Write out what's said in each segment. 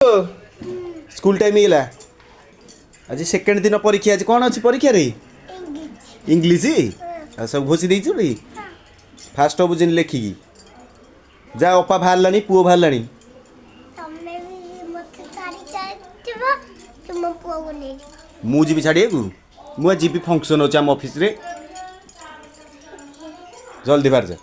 school time ହେଇଗଲା आज second दिन परीक्षा आज कौन अच्छी परीक्षा रे इंग्लिश सब घोषी देछु रे फास्ट हबु जिन लेखिकी जा अपा बाहरलानी पुओ बाहरलानी मु जीबी छाड़ियाकू मु जीबी फंक्शन होचा हम ऑफिस रे जल्दी बाहर जा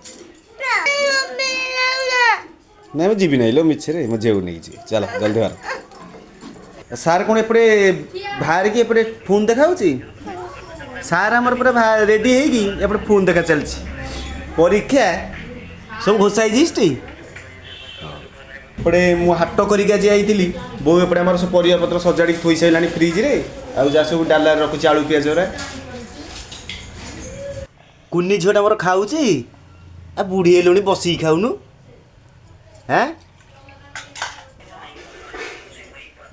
नहीं मैं जीबी नहीं लो मिछे रे मैं जेऊ नहीं जी चलो जल्दी बाहर सार कौन एपटे बाहर की एपटे फोन देखा सार आमर पूरा रेडी है एपटे फोन देखा चलती परीक्षा सब घोषाई जीटी एपटे मु हाट करिक आज आई बो एपटे आम सब परिया पत्र सजाड़ी थोई सारा फ्रिज रे आ जा सब डाला रखुची आलू पियाज गुरा कुन्नी झीटा मोर खाऊची आ बुढ़ी हेलुणी बसिक खाऊनु हाँ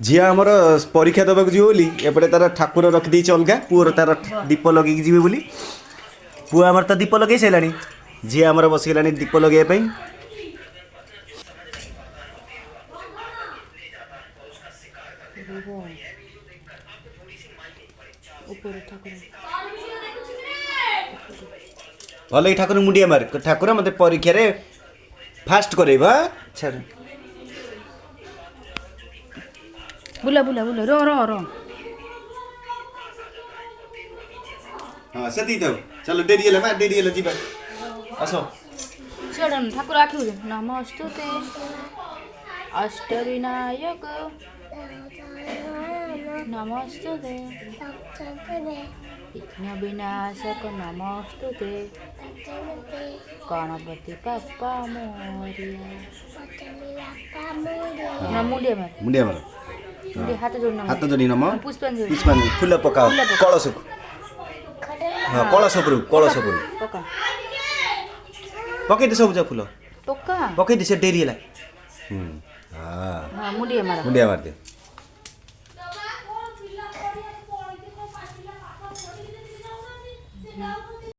झी आमर परीक्षा दबाक जी बोली एपटे तार ठाकुर रखिदे अलगा पुअर तार दीप लगे जी बोली पुआ आमर तो दीप लगे सारा झी आमर बसगला दीप लगे भल ठाकुर मुंडिया मार ठाकुर मत परीक्षा रे फास्ट करे छाड़ बुला बुला बुला रो रो रो हाँ से दी दो चलो डेरी है डेरी है जीवा आसो छड़न ठाकुर आखिउ नमस्तुते अष्टविनायक नमस्तुते विघ्न विनाशक नमस्तुते गणपति बाप्पा मोरिया मुंडिया मार मुंडिया हाथ जोड़ी नम पुष्पांजलि फूल पका कलश हाँ कलश कलश पकई दे सब फूल पक्का पकई दे से डेरी है मुंडिया मार मुंडिया मार दे